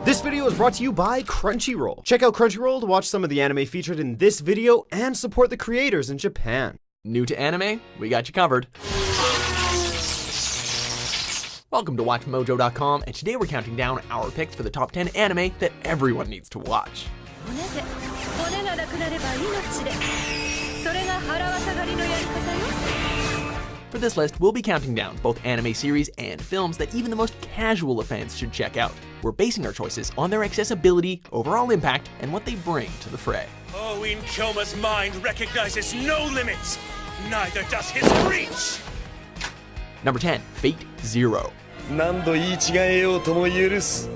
This video is brought to you by Crunchyroll. Check out Crunchyroll to watch some of the anime featured in this video and support the creators in Japan. New to anime? We got you covered. Welcome to WatchMojo.com, and today we're counting down our picks for the top 10 anime that everyone needs to watch. For this list, we'll be counting down both anime series and films that even the most casual of fans should check out. We're basing our choices on their accessibility, overall impact, and what they bring to the fray. Oin Kyoma's mind recognizes no limits, neither does his reach! Number 10, Fate Zero. 何度言い違えようとも許す。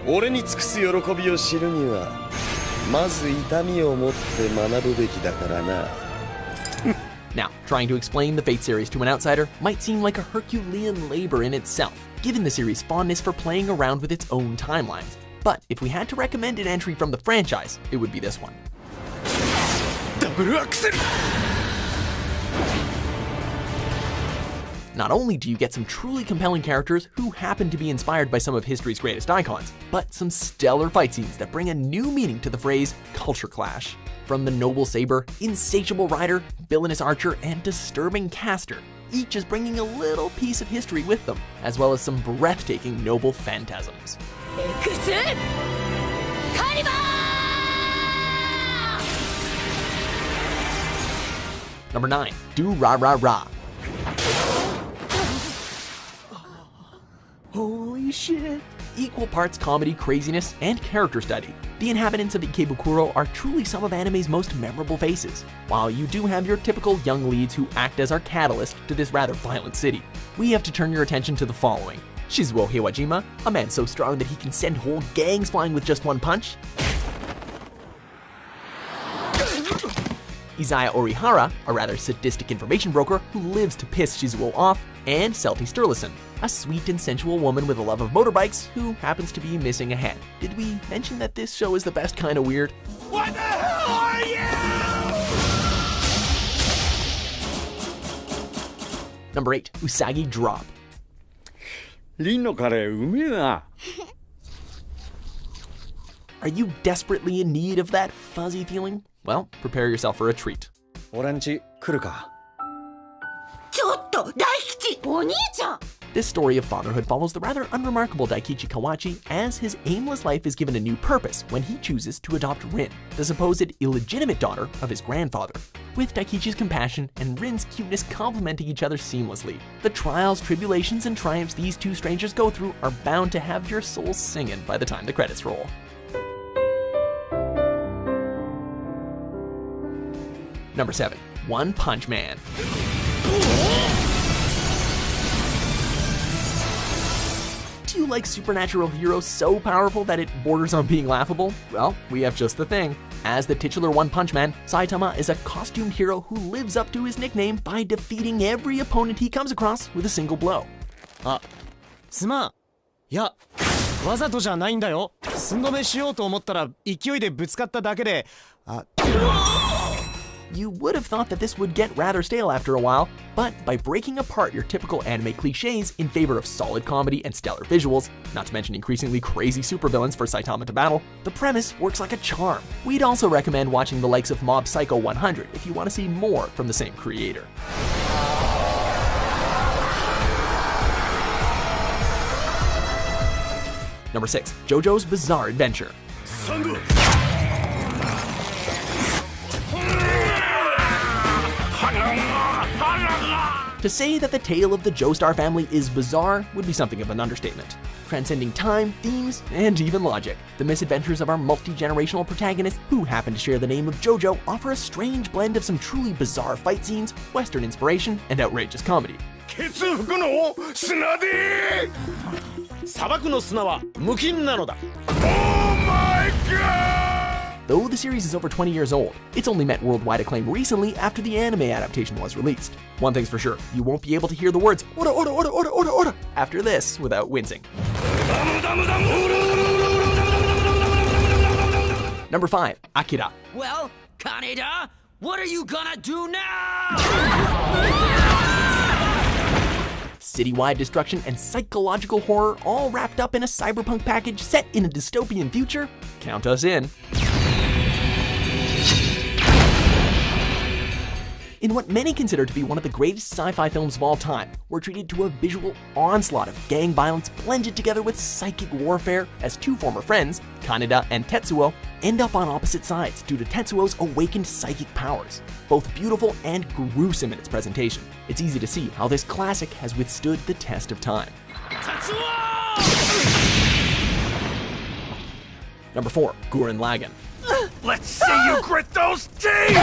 俺に尽くす喜びを知るには、まず痛みを持って学ぶべきだからな。Now, trying to explain the Fate series to an outsider might seem like a Herculean labor in itself, given the series' fondness for playing around with its own timelines. But if we had to recommend an entry from the franchise, it would be this one. Double Axel! Not only do you get some truly compelling characters who happen to be inspired by some of history's greatest icons, but some stellar fight scenes that bring a new meaning to the phrase culture clash. From the noble saber, insatiable rider, villainous archer, and disturbing caster, each is bringing a little piece of history with them, as well as some breathtaking noble phantasms. Number 9, Do-Ra-Ra-Ra. Holy shit! Equal parts comedy, craziness, and character study. The inhabitants of Ikebukuro are truly some of anime's most memorable faces. While you do have your typical young leads who act as our catalyst to this rather violent city, we have to turn your attention to the following. Shizuo Heiwajima, a man so strong that he can send whole gangs flying with just one punch. Izaya Orihara, a rather sadistic information broker who lives to piss Shizuo off, and Selty Sturluson, a sweet and sensual woman with a love of motorbikes who happens to be missing a head. Did we mention that this show is the best kind of weird? What the hell are you? Number 8, Usagi Drop. リンのカレーうめえな。 Are you desperately in need of that fuzzy feeling? Well, prepare yourself for a treat. 俺んち来るか。 This story of fatherhood follows the rather unremarkable Daikichi Kawachi as his aimless life is given a new purpose when he chooses to adopt Rin, the supposed illegitimate daughter of his grandfather. With Daikichi's compassion and Rin's cuteness complementing each other seamlessly, the trials, tribulations, and triumphs these two strangers go through are bound to have your soul singing by the time the credits roll. Number 7, One Punch Man. Do you like supernatural heroes so powerful that it borders on being laughable? Well, we have just the thing. As the titular One Punch Man, Saitama is a costumed hero who lives up to his nickname by defeating every opponent he comes across with a single blow. あ、すまん。いや、わざとじゃないんだよ。寸止めしようと思ったら勢いでぶつかっただけで、You would have thought that this would get rather stale after a while, but by breaking apart your typical anime cliches in favor of solid comedy and stellar visuals, not to mention increasingly crazy supervillains for Saitama to battle, the premise works like a charm. We'd also recommend watching the likes of Mob Psycho 100 if you want to see more from the same creator. Number 6, JoJo's Bizarre Adventure. To say that the tale of the Joestar family is bizarre would be something of an understatement. Transcending time, themes, and even logic, the misadventures of our multi-generational protagonists who happen to share the name of JoJo offer a strange blend of some truly bizarre fight scenes, Western inspiration, and outrageous comedy. 血服の砂で砂漠の砂は無菌なのだ。 Oh my god! Though the series is over 20 years old, it's only met worldwide acclaim recently after the anime adaptation was released. One thing's for sure, you won't be able to hear the words "ora ora ora ora ora ora" after this without wincing. Number 5, Akira. Well, Kaneda, what are you gonna do now? citywide destruction and psychological horror all wrapped up in a cyberpunk package set in a dystopian future? Count us in. In what many consider to be one of the greatest sci-fi films of all time, we're treated to a visual onslaught of gang violence blended together with psychic warfare as two former friends, Kaneda and Tetsuo, end up on opposite sides due to Tetsuo's awakened psychic powers. Both beautiful and gruesome in its presentation, it's easy to see how this classic has withstood the test of time. Number 4, Gurren Lagann. Let's see you grit those teeth!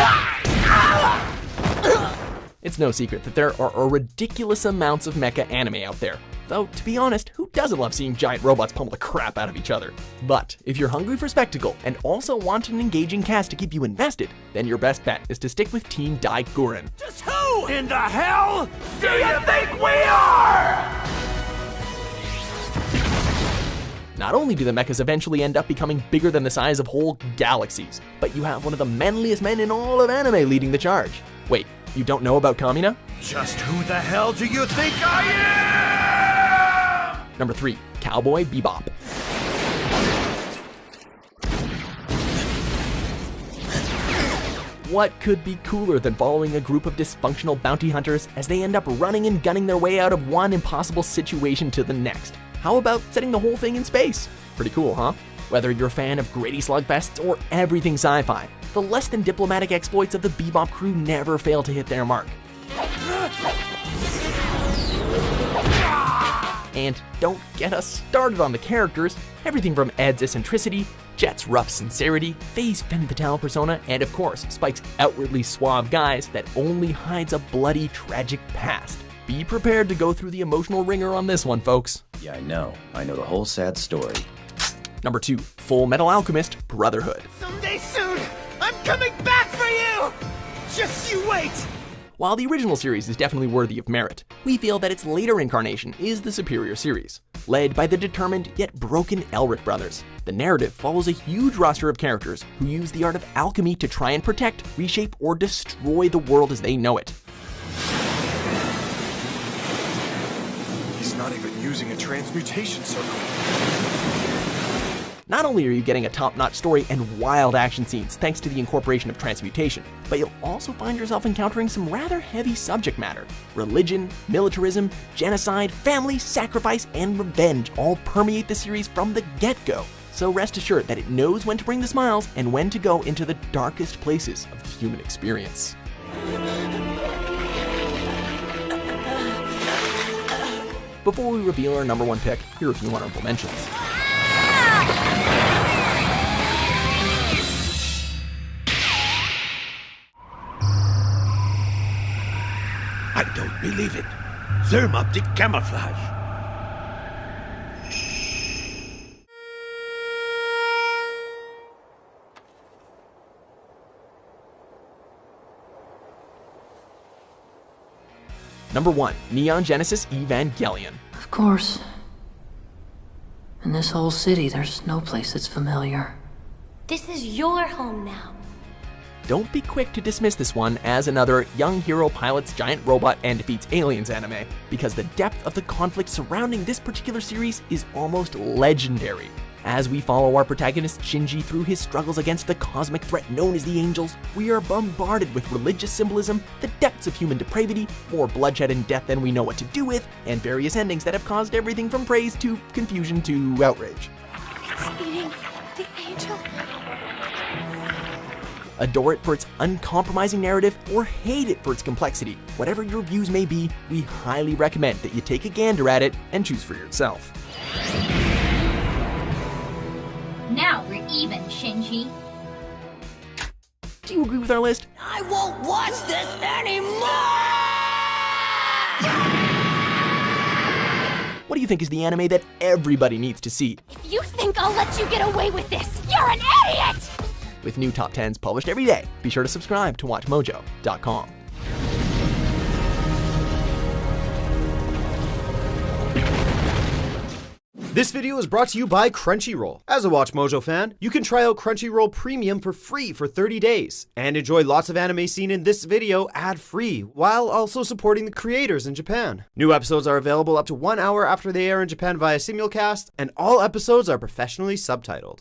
It's no secret that there are a ridiculous amounts of mecha anime out there. Though, to be honest, who doesn't love seeing giant robots pummel the crap out of each other? But if you're hungry for spectacle and also want an engaging cast to keep you invested, then your best bet is to stick with Team Dai Gurren. Just who in the hell do you think we are? Not only do the mechas eventually end up becoming bigger than the size of whole galaxies, but you have one of the manliest men in all of anime leading the charge. Wait, you don't know about Kamina? Just who the hell do you think I am? Number 3, Cowboy Bebop. What could be cooler than following a group of dysfunctional bounty hunters as they end up running and gunning their way out of one impossible situation to the next? How about setting the whole thing in space? Pretty cool, huh? Whether you're a fan of gritty slugfests or everything sci-fi, the less than diplomatic exploits of the Bebop crew never fail to hit their mark. And don't get us started on the characters. Everything from Ed's eccentricity, Jet's rough sincerity, Faye's femme fatale persona, and of course, Spike's outwardly suave guise that only hides a bloody, tragic past. Be prepared to go through the emotional ringer on this one, folks. Yeah, I know the whole sad story. Number 2, Full Metal Alchemist Brotherhood. Someday soon, I'm coming back for you! Just you wait! While the original series is definitely worthy of merit, we feel that its later incarnation is the superior series. Led by the determined yet broken Elric brothers, the narrative follows a huge roster of characters who use the art of alchemy to try and protect, reshape, or destroy the world as they know it. He's not even using a transmutation circle. Not only are you getting a top-notch story and wild action scenes thanks to the incorporation of transmutation, but you'll also find yourself encountering some rather heavy subject matter. Religion, militarism, genocide, family, sacrifice, and revenge all permeate the series from the get-go. So rest assured that it knows when to bring the smiles and when to go into the darkest places of the human experience. Before we reveal our number 1 pick, here are a few honorable mentions. I don't believe it. Thermoptic camouflage. Number 1, Neon Genesis Evangelion. Of course. In this whole city, there's no place that's familiar. This is your home now. Don't be quick to dismiss this one as another young hero pilots giant robot and defeats aliens anime, because the depth of the conflict surrounding this particular series is almost legendary. As we follow our protagonist Shinji through his struggles against the cosmic threat known as the Angels, we are bombarded with religious symbolism, the depths of human depravity, more bloodshed and death than we know what to do with, and various endings that have caused everything from praise to confusion to outrage. It's eating the angel. Adore it for its uncompromising narrative or hate it for its complexity. Whatever your views may be, we highly recommend that you take a gander at it and choose for yourself. Now we're even, Shinji. Do you agree with our list? I won't watch this anymore! What do you think is the anime that everybody needs to see? If you think I'll let you get away with this, you're an idiot! With new top 10s published every day, be sure to subscribe to WatchMojo.com. This video is brought to you by Crunchyroll. As a WatchMojo fan, you can try out Crunchyroll Premium for free for 30 days and enjoy lots of anime seen in this video ad-free while also supporting the creators in Japan. New episodes are available up to 1 hour after they air in Japan via simulcast, and all episodes are professionally subtitled.